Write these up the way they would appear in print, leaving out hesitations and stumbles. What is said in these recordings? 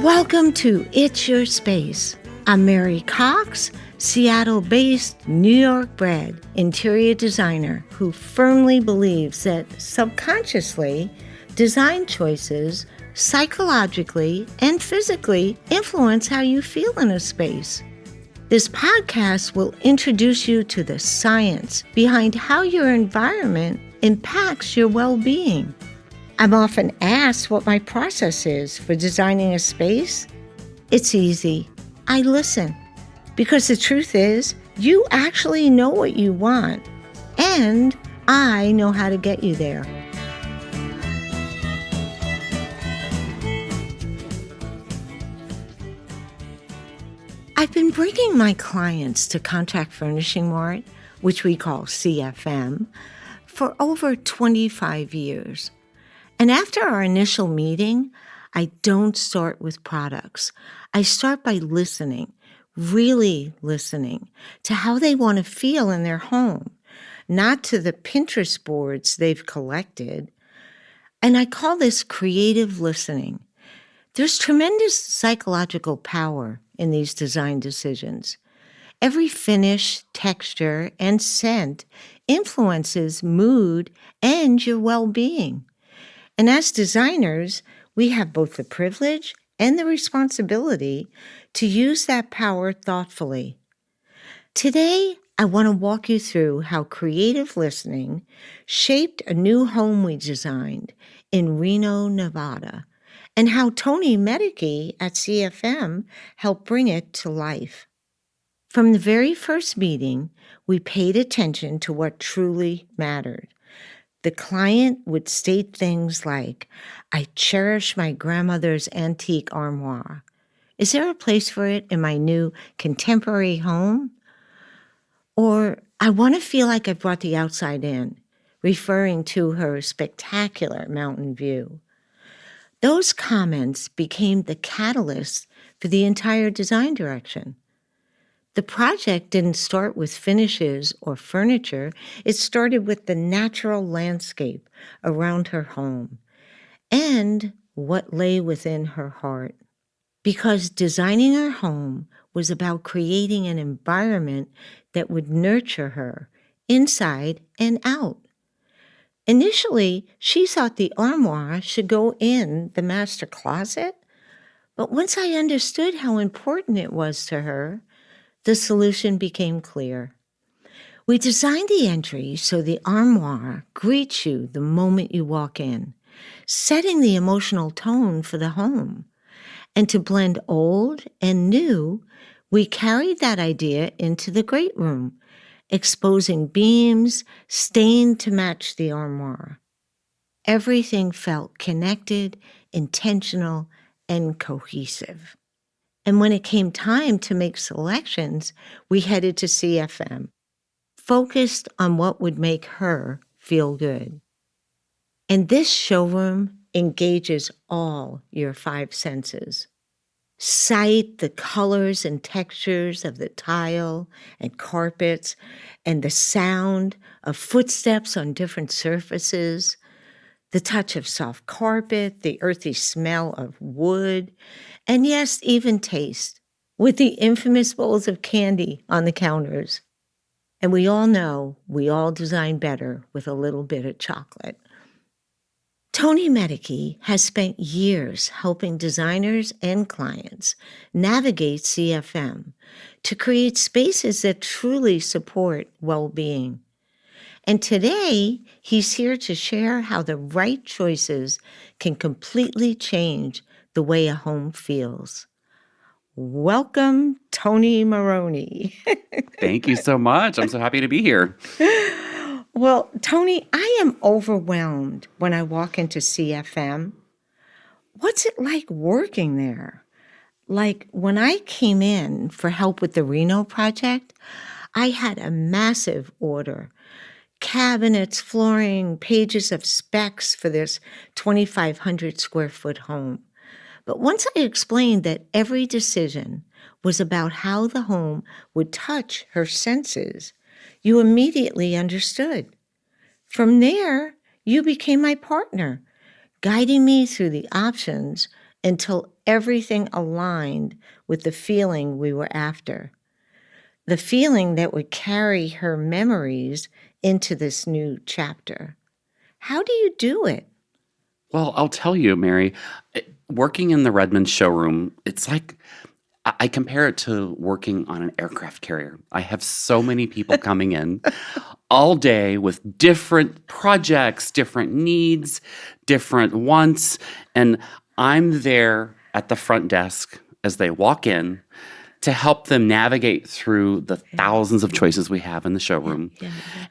Welcome to It's Your Space. I'm Mary Cox, Seattle-based, New York-bred interior designer who firmly believes that subconsciously, design choices psychologically and physically influence how you feel in a space. This podcast will introduce you to the science behind how your environment impacts your well-being. I'm often asked what my process is for designing a space. It's easy. I listen. Because the truth is, you actually know what you want, and I know how to get you there. I've been bringing my clients to Contract Furnishing Mart, which we call CFM, for over 25 years. And after our initial meeting, I don't start with products. I start by listening, really listening to how they want to feel in their home, not to the Pinterest boards they've collected. And I call this creative listening. There's tremendous psychological power in these design decisions. Every finish, texture, and scent influences mood and your well-being. And as designers, we have both the privilege and the responsibility to use that power thoughtfully. Today, I want to walk you through how creative listening shaped a new home we designed in Reno, Nevada, and how Tony Medecke at CFM helped bring it to life. From the very first meeting, we paid attention to what truly mattered. The client would state things like, "I cherish my grandmother's antique armoire. Is there a place for it in my new contemporary home?" Or, "I want to feel like I brought the outside in," referring to her spectacular mountain view. Those comments became the catalyst for the entire design direction. The project didn't start with finishes or furniture. It started with the natural landscape around her home and what lay within her heart. Because designing her home was about creating an environment that would nurture her inside and out. Initially, she thought the armoire should go in the master closet, but once I understood how important it was to her, the solution became clear. We designed the entry so the armoire greets you the moment you walk in, setting the emotional tone for the home. And to blend old and new, we carried that idea into the great room, exposing beams stained to match the armoire. Everything felt connected, intentional, and cohesive. And when it came time to make selections, we headed to CFM, focused on what would make her feel good. And this showroom engages all your five senses. Sight, the colors and textures of the tile and carpets, and the sound of footsteps on different surfaces, the touch of soft carpet, the earthy smell of wood, and yes, even taste, with the infamous bowls of candy on the counters. And we all know we all design better with a little bit of chocolate. Tony Medecke has spent years helping designers and clients navigate CFM to create spaces that truly support well-being. And today, he's here to share how the right choices can completely change the way a home feels. Welcome, Tony Maroney. Thank you so much. I'm so happy to be here. Well, Tony, I am overwhelmed when I walk into CFM. What's it like working there? Like when I came in for help with the Reno project, I had a massive order. Cabinets, flooring, pages of specs for this 2,500 square foot home. But once I explained that every decision was about how the home would touch her senses, you immediately understood. From there, you became my partner, guiding me through the options until everything aligned with the feeling we were after. The feeling that would carry her memories into this new chapter. How do you do it? Well, I'll tell you, Mary, working in the Redmond showroom, it's like I compare it to working on an aircraft carrier. I have so many people coming in all day with different projects, different needs, different wants, and I'm there at the front desk as they walk in to help them navigate through the thousands of choices we have in the showroom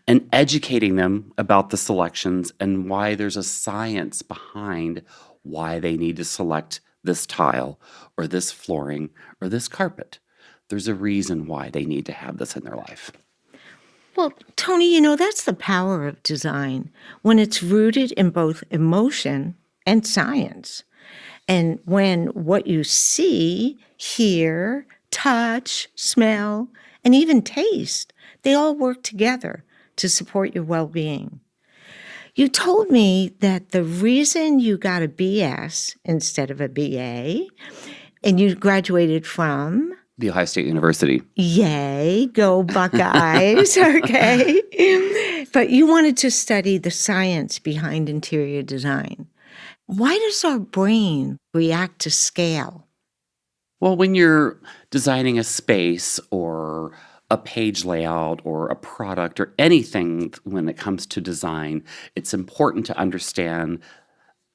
and educating them about the selections and why there's a science behind why they need to select this tile or this flooring or this carpet. There's a reason why they need to have this in their life. Well, Tony, that's the power of design when it's rooted in both emotion and science. And when what you see, hear, touch, smell, and even taste, they all work together to support your well-being. You told me that the reason you got a BS instead of a BA, and you graduated from? The Ohio State University. Yay, go Buckeyes, okay. But you wanted to study the science behind interior design. Why does our brain react to scale? Well, when you're designing a space or a page layout or a product or anything when it comes to design, it's important to understand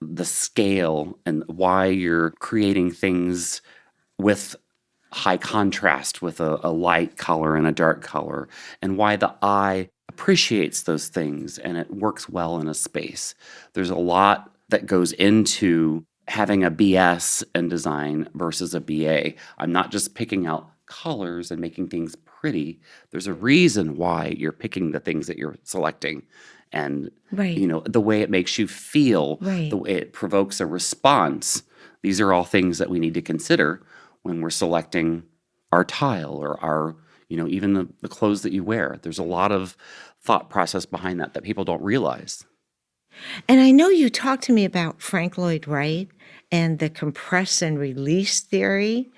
the scale and why you're creating things with high contrast, with a light color and a dark color, and why the eye appreciates those things and it works well in a space. There's a lot that goes into having a BS in design versus a BA. I'm not just picking out colors and making things pretty. There's a reason why you're picking the things that you're selecting. And, the way it makes you feel, the way it provokes a response. These are all things that we need to consider when we're selecting our tile or our, even the clothes that you wear. There's a lot of thought process behind that people don't realize. And I know you talked to me about Frank Lloyd Wright and the compress and release theory.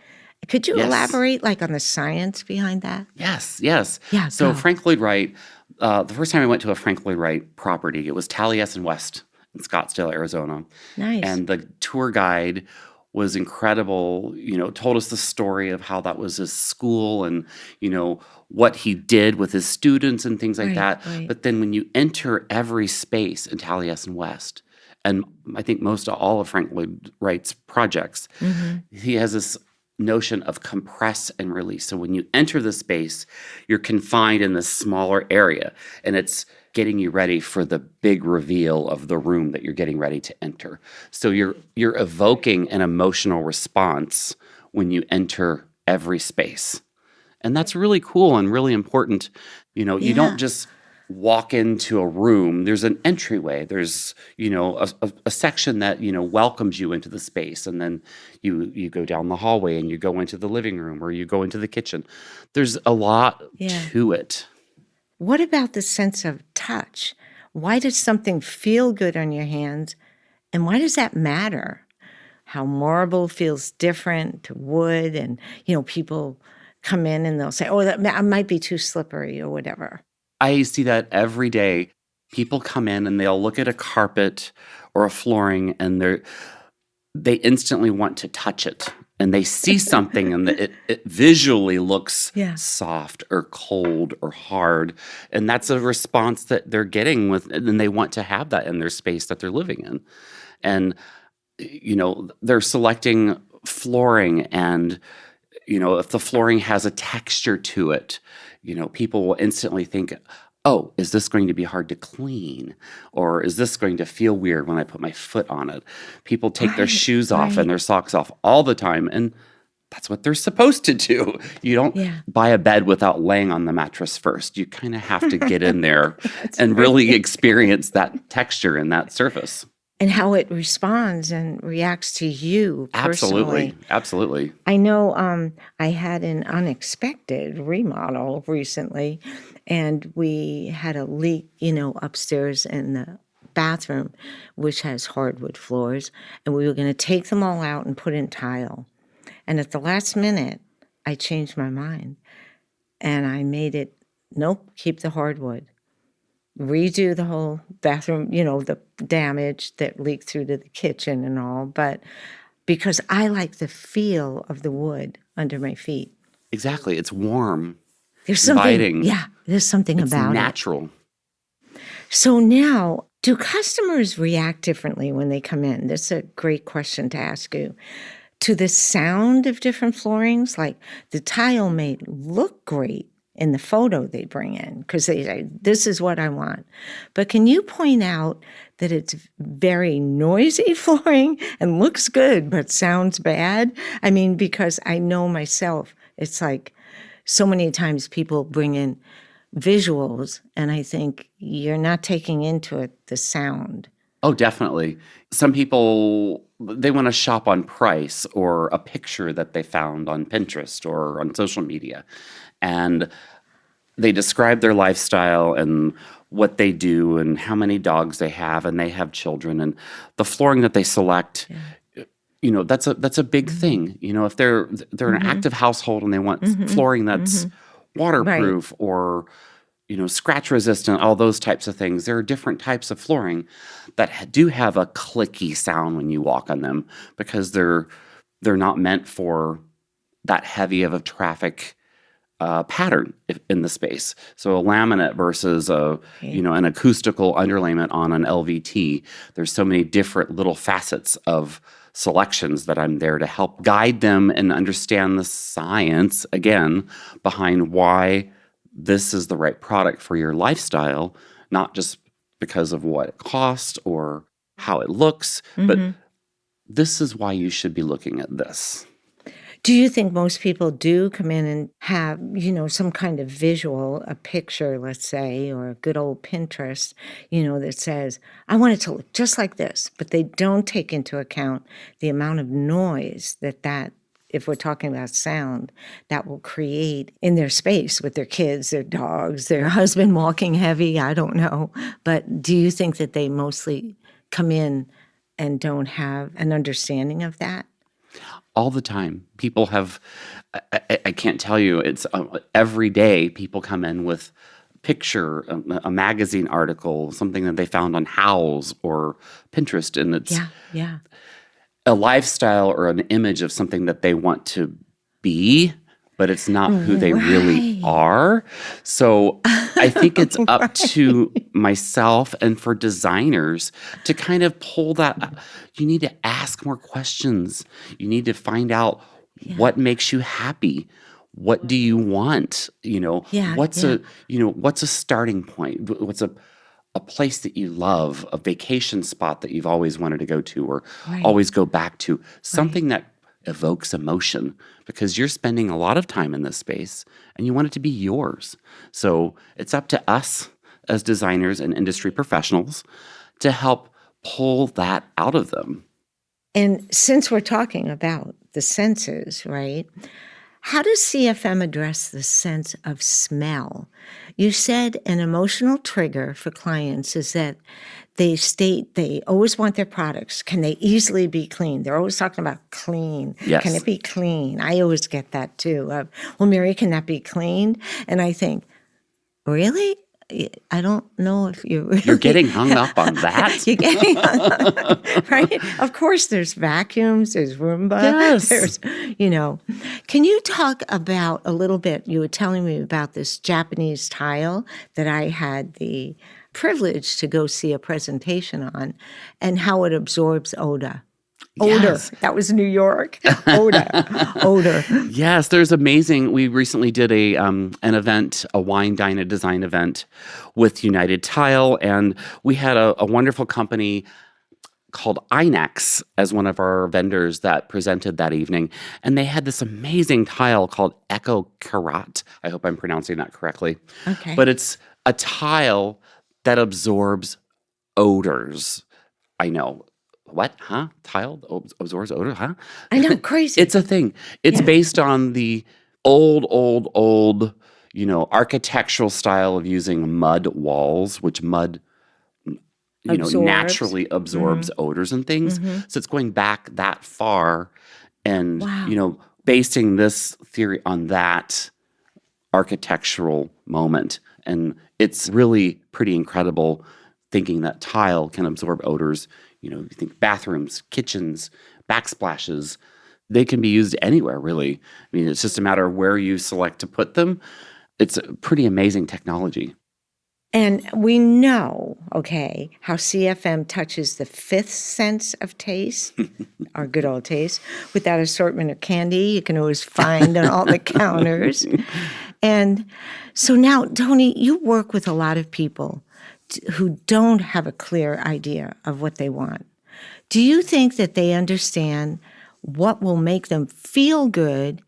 Could you elaborate on the science behind that? Yes. Yeah. So Frank Lloyd Wright, the first time I went to a Frank Lloyd Wright property, it was Taliesin West in Scottsdale, Arizona. Nice. And the tour guide was incredible, told us the story of how that was his school and, what he did with his students and things like that. Right. But then when you enter every space in Taliesin West, and I think most of all of Frank Lloyd Wright's projects, he has this notion of compress and release. So when you enter the space, you're confined in this smaller area, and it's getting you ready for the big reveal of the room that you're getting ready to enter. So you're evoking an emotional response when you enter every space. And that's really cool and really important. You don't just walk into a room. There's an entryway. There's, a section that, welcomes you into the space. And then you go down the hallway and you go into the living room or you go into the kitchen. There's a lot to it. What about the sense of touch? Why does something feel good on your hands? And why does that matter? How marble feels different to wood. And, people come in and they'll say, oh, that might be too slippery or whatever. I see that every day. People come in and they'll look at a carpet or a flooring and they instantly want to touch it. And they see something and it visually looks soft or cold or hard. And that's a response that they're getting and they want to have that in their space that they're living in. And, they're selecting flooring and, if the flooring has a texture to it, people will instantly think, oh, is this going to be hard to clean? Or is this going to feel weird when I put my foot on it? People take their shoes off and their socks off all the time. And that's what they're supposed to do. You don't buy a bed without laying on the mattress first. You kind of have to get in there and really experience that texture and that surface. And how it responds and reacts to you personally. Absolutely. I know I had an unexpected remodel recently, and we had a leak, upstairs in the bathroom, which has hardwood floors, and we were going to take them all out and put in tile. And at the last minute, I changed my mind, and I made it, nope, keep the hardwood. Redo the whole bathroom, the damage that leaked through to the kitchen and all, but because I like the feel of the wood under my feet. Exactly. It's warm. There's something, inviting. yeah, there's something It's about natural. it. So now, do customers react differently when they come in? That's a great question to ask you. To the sound of different floorings, like the tile may look great in the photo they bring in because they say, this is what I want. But can you point out that it's very noisy flooring and looks good but sounds bad? I mean, because I know myself, it's like so many times people bring in visuals and I think you're not taking into it the sound. Oh, definitely. Some people, they want to shop on price or a picture that they found on Pinterest or on social media. And they describe their lifestyle and what they do and how many dogs they have, and they have children. And the flooring that they select, that's a big thing. If they're an active household and they want flooring that's waterproof or scratch resistant, all those types of things. There are different types of flooring that do have a clicky sound when you walk on them because they're not meant for that heavy of a traffic pattern in the space. So a laminate versus an acoustical underlayment on an LVT. There's so many different little facets of selections that I'm there to help guide them and understand the science again behind why this is the right product for your lifestyle, not just because of what it costs or how it looks, but this is why you should be looking at this. Do you think most people do come in and have, some kind of visual, a picture, let's say, or a good old Pinterest, that says, I want it to look just like this, but they don't take into account the amount of noise that if we're talking about sound, that will create in their space with their kids, their dogs, their husband walking heavy, I don't know. But do you think that they mostly come in and don't have an understanding of that? All the time. People have, I can't tell you, it's every day people come in with a picture, a magazine article, something that they found on Houzz or Pinterest, and it's a lifestyle or an image of something that they want to be, but it's not who they really are. So I think it's up to myself and for designers to kind of pull that. You need to ask more questions. You need to find out what makes you happy. What do you want? What's a starting point? What's a place that you love, a vacation spot that you've always wanted to go to or always go back to, something that evokes emotion because you're spending a lot of time in this space and you want it to be yours. So it's up to us as designers and industry professionals to help pull that out of them. And since we're talking about the senses, right? How does CFM address the sense of smell? You said an emotional trigger for clients is that they state they always want their products. Can they easily be cleaned? They're always talking about clean. Yes. Can it be clean? I always get that too. Well, Mary, can that be cleaned? And I think, really? I don't know if you're getting hung up on that. You're getting hung up, right? Of course, there's vacuums, there's Roomba. Yes. There's, Can you talk about a little bit, you were telling me about this Japanese tile that I had the privilege to go see a presentation on and how it absorbs odor. Yes. That was New York. Odor. Yes, there's amazing. We recently did an event, a wine, dine, and design event with United Tile, and we had a wonderful company called INEX as one of our vendors that presented that evening. And they had this amazing tile called Echo Karat. I hope I'm pronouncing that correctly. Okay. But it's a tile that absorbs odors. I know. What? Huh? Tile absorbs odor? Huh? I know, crazy. It's a thing. It's based on the old, architectural style of using mud walls, which mud Absorbs. naturally absorbs odors and things. So it's going back that far and, Wow. basing this theory on that architectural moment. And it's really pretty incredible thinking that tile can absorb odors. You think bathrooms, kitchens, backsplashes, they can be used anywhere, really. I mean, it's just a matter of where you select to put them. It's a pretty amazing technology. And we know, okay, how CFM touches the fifth sense of taste, our good old taste, with that assortment of candy you can always find on all the counters. And so now, Tony, you work with a lot of people who don't have a clear idea of what they want. Do you think that they understand what will make them feel good?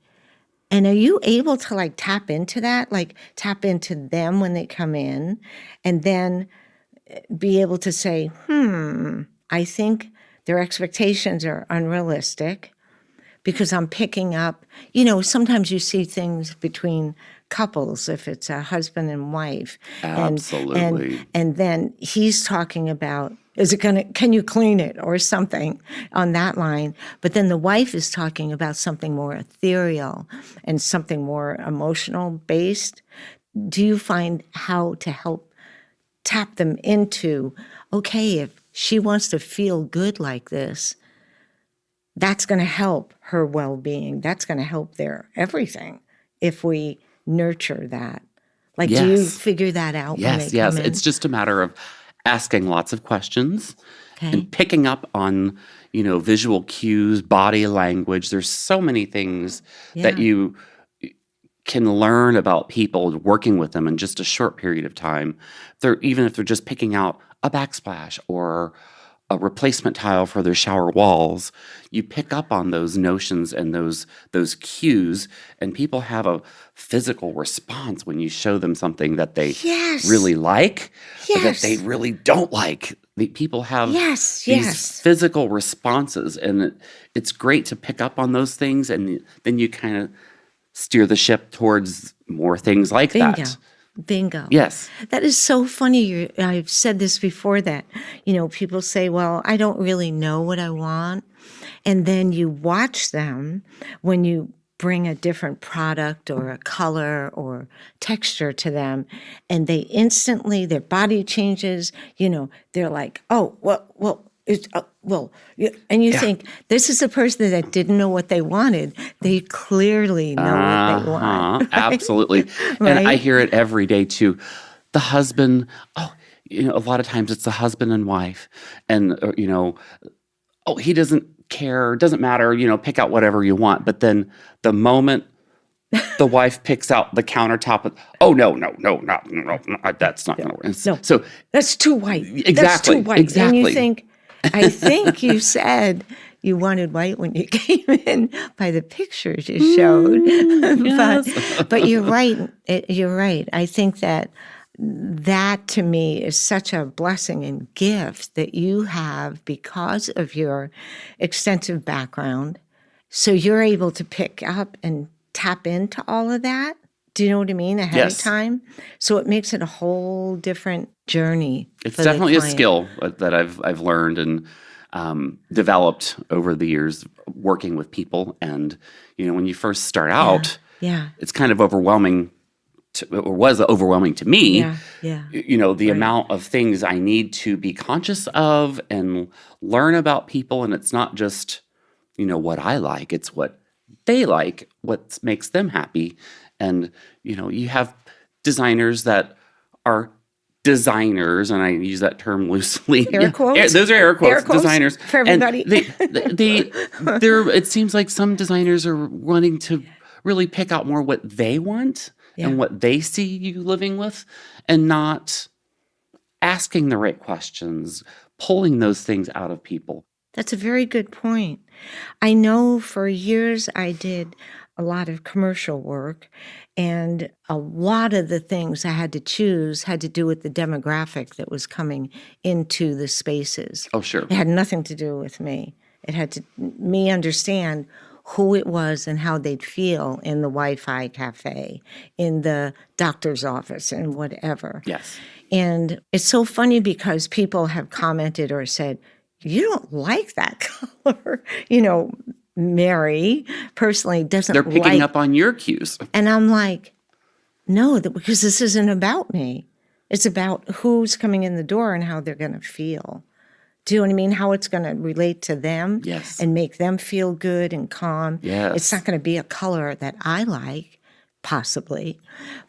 And are you able to tap into that, tap into them when they come in and then be able to say, I think their expectations are unrealistic because I'm picking up, sometimes you see things between couples, if it's a husband and wife. Absolutely. And then he's talking about, can you clean it or something on that line? But then the wife is talking about something more ethereal and something more emotional based. Do you find how to help tap them into, okay, if she wants to feel good like this, that's going to help her well-being. That's going to help their everything if we nurture that. Do you figure that out when they come in? It's just a matter of asking lots of questions Okay. and picking up on, visual cues, body language. There's so many things that you can learn about people working with them in just a short period of time. Even if they're just picking out a backsplash or a replacement tile for their shower walls, you pick up on those notions and those cues, and people have a physical response when you show them something that they really like or that they really don't like. People have these physical responses, and it's great to pick up on those things, and then you kind of steer the ship towards more things like that. Bingo. Yes. That is so funny. I've said this before that, people say, well, I don't really know what I want. And then you watch them when you bring a different product or a color or texture to them, and they instantly, their body changes, they're like, oh, well, and you think, this is a person that didn't know what they wanted. They clearly know what they want. Right? Absolutely. Right? And I hear it every day too. The husband, a lot of times it's the husband and wife. And, he doesn't care, doesn't matter, pick out whatever you want. But then the moment the wife picks out the countertop, no, that's not going to work. No, so that's too white. Exactly. That's too white. Exactly. And you think, I think you said you wanted white when you came in by the pictures you showed. Yes. But you're right. You're right. I think that to me is such a blessing and gift that you have because of your extensive background. So you're able to pick up and tap into all of that. Do you know what I mean? Ahead of time. So it makes it a whole different journey. It's definitely a skill that I've learned and developed over the years working with people. And, when you first start out, it's kind of overwhelming, or was overwhelming to me. The amount of things I need to be conscious of and learn about people. And it's not just, what I like, it's what they like, what makes them happy. And, you have designers that are designers, and I use that term loosely. Air quotes? Those are air quotes, Air quotes designers. for everybody. And it seems like some designers are wanting to really pick out more what they want and what they see you living with, and not asking the right questions, pulling those things out of people. That's a very good point. I know for years I did a lot of commercial work, and a lot of the things I had to choose had to do with the demographic that was coming into the spaces. Oh, sure. It had nothing to do with me. It had to me understand who it was and how they'd feel in the Wi-Fi cafe, in the doctor's office, and whatever. Yes. And it's so funny because people have commented or said, you don't like that color. Mary personally doesn't They're picking up on your cues. And I'm like, no, because this isn't about me. It's about who's coming in the door and how they're going to feel. Do you know what I mean? How it's going to relate to them Yes. and make them feel good and calm. Yes. It's not going to be a color that I like, possibly.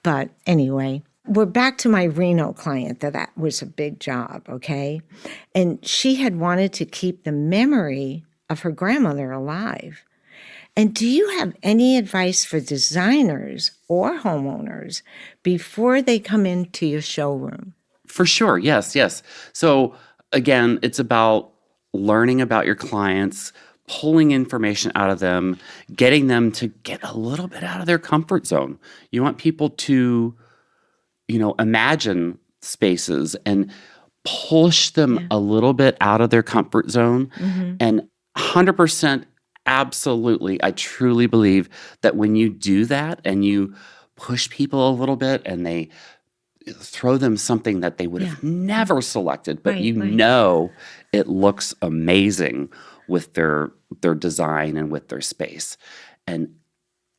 But anyway, we're back to my Reno client. That was a big job, okay? And she had wanted to keep the memory of her grandmother alive. And do you have any advice for designers or homeowners before they come into your showroom? For sure. Yes. So again, it's about learning about your clients, pulling information out of them, getting them to get a little bit out of their comfort zone. You want people to, imagine spaces and push them a little bit out of their comfort zone. Mm-hmm. And 100% absolutely, I truly believe that when you do that and you push people a little bit and they throw them something that they would have never selected, but know it looks amazing with their design and with their space. And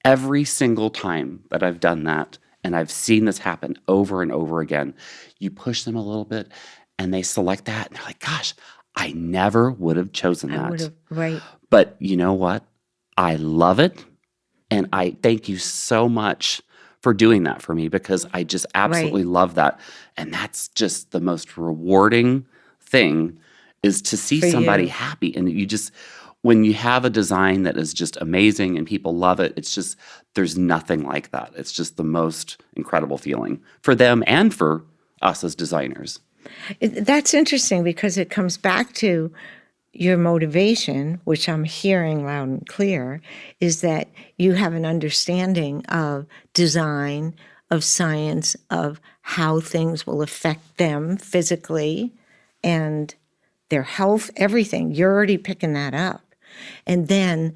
every single time that I've done that, and I've seen this happen over and over again, you push them a little bit and they select that and they're like, gosh, I never would have chosen that. Right. But you know what? I love it. And I thank you so much for doing that for me because I just absolutely love that. And that's just the most rewarding thing is to see somebody happy. And you just, when you have a design that is just amazing and people love it, it's just, there's nothing like that. It's just the most incredible feeling for them and for us as designers. That's interesting because it comes back to your motivation, which I'm hearing loud and clear, is that you have an understanding of design, of science, of how things will affect them physically and their health, everything. You're already picking that up. And then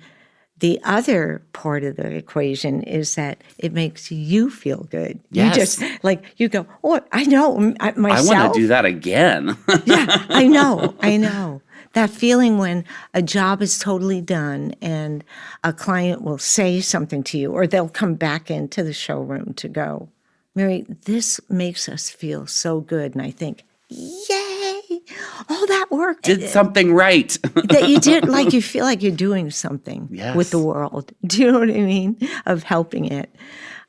the other part of the equation is that it makes you feel good. Yes. You just, you go, oh, I know, myself. I want to do that again. Yeah, I know. That feeling when a job is totally done and a client will say something to you or they'll come back into the showroom to go, Mary, this makes us feel so good. And I think, yay, all that work. Did something right. That you did, you feel like you're doing something with the world. Do you know what I mean? Of helping it.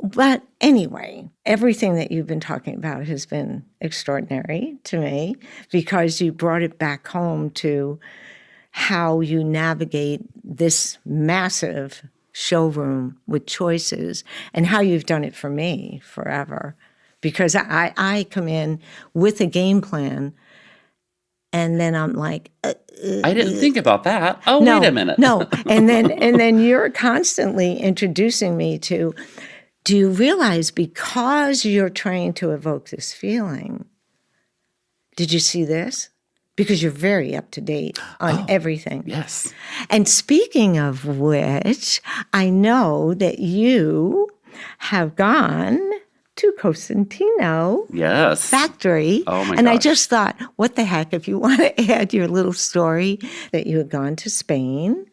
But anyway, everything that you've been talking about has been extraordinary to me because you brought it back home to how you navigate this massive showroom with choices and how you've done it for me forever. Because I come in with a game plan and then I'm like, I didn't think about that. Oh, no, wait a minute. No. And then you're constantly introducing me to, do you realize because you're trying to evoke this feeling, did you see this? Because you're very up to date on everything. Yes. And speaking of which, I know that you have gone to Cosentino factory. Oh my And gosh. I just thought, what the heck, if you want to add your little story that you had gone to Spain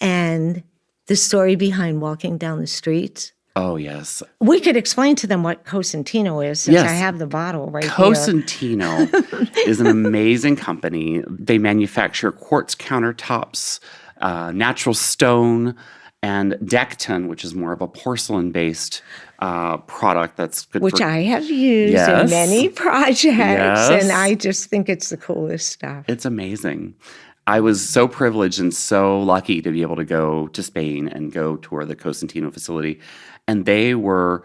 and the story behind walking down the streets. Oh, yes. We could explain to them what Cosentino is since I have the bottle right here. Cosentino is an amazing company. They manufacture quartz countertops, natural stone, and Decton, which is more of a porcelain-based product that's good which I have used in many projects, and I just think it's the coolest stuff. It's amazing. I was so privileged and so lucky to be able to go to Spain and go tour the Cosentino facility. And they were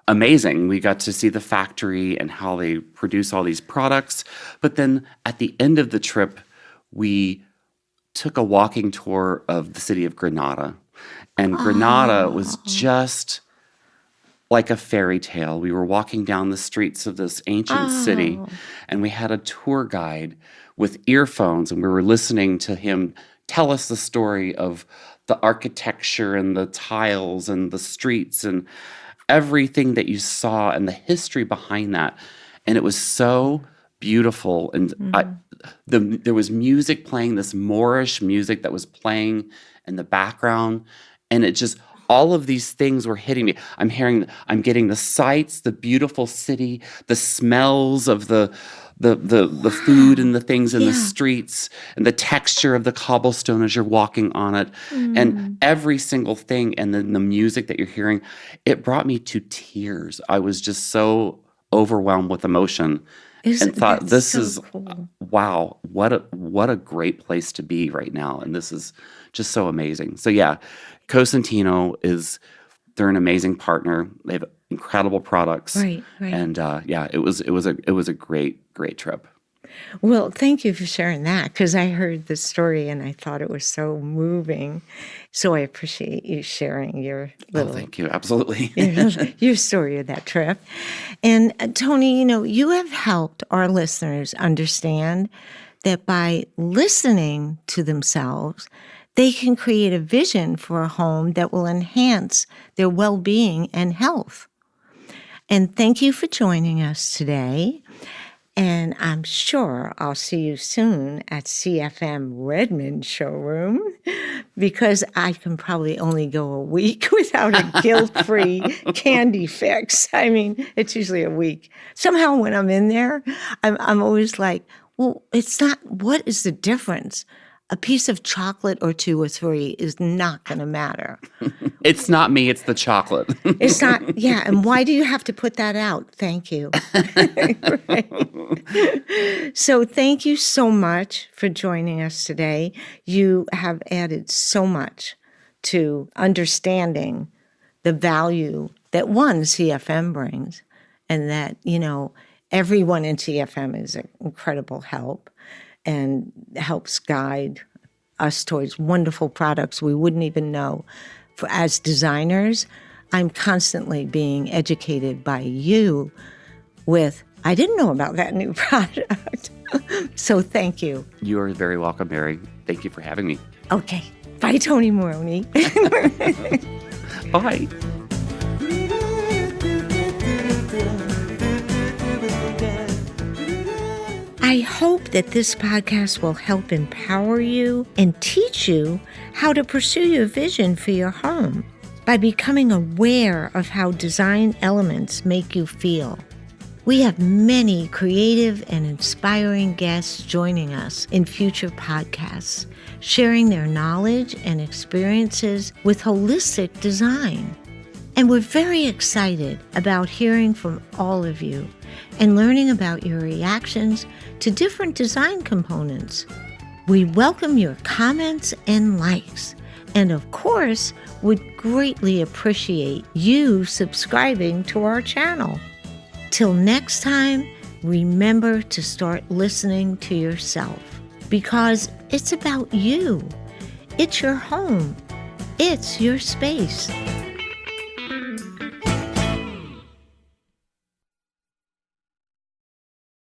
amazing. We got to see the factory and how they produce all these products. But then at the end of the trip, we took a walking tour of the city of Granada. And Granada was just like a fairy tale. We were walking down the streets of this ancient city, and we had a tour guide with earphones, and we were listening to him tell us the story of the architecture and the tiles and the streets and everything that you saw and the history behind that. And it was so beautiful. And there was music playing, this Moorish music that was playing in the background. And it just, all of these things were hitting me. I'm getting the sights, the beautiful city, the smells of the food and the things in the streets, and the texture of the cobblestone as you're walking on it, and every single thing, and then the music that you're hearing, it brought me to tears. I was just so overwhelmed with emotion and thought, this is cool. Wow, what a great place to be right now. And this is just so amazing. So yeah, Cosentino they're an amazing partner. They have incredible products. Right. And it was a great trip. Well, thank you for sharing that, because I heard the story and I thought it was so moving. So I appreciate you sharing your little... Oh, thank you. Absolutely. your story of that trip. And Tony, you have helped our listeners understand that by listening to themselves, they can create a vision for a home that will enhance their well-being and health. And thank you for joining us today. And I'm sure I'll see you soon at CFM Redmond showroom, because I can probably only go a week without a guilt-free candy fix. I mean, it's usually a week. Somehow when I'm in there, I'm always like, well, it's not, what is the difference? A piece of chocolate or 2 or 3 is not going to matter. It's not me, it's the chocolate. It's not, yeah. And why do you have to put that out? Thank you. Right. So thank you so much for joining us today. You have added so much to understanding the value that CFM brings, and that, everyone in CFM is an incredible help and helps guide us towards wonderful products we wouldn't even know. As designers, I'm constantly being educated by you with, I didn't know about that new product. So thank you. You are very welcome, Mary. Thank you for having me. Okay. Bye, Tony Moroney. Bye. I hope that this podcast will help empower you and teach you how to pursue your vision for your home by becoming aware of how design elements make you feel. We have many creative and inspiring guests joining us in future podcasts, sharing their knowledge and experiences with holistic design. And we're very excited about hearing from all of you and learning about your reactions to different design components. We welcome your comments and likes, and of course, would greatly appreciate you subscribing to our channel. Till next time, remember to start listening to yourself, because it's about you. It's your home. It's your space.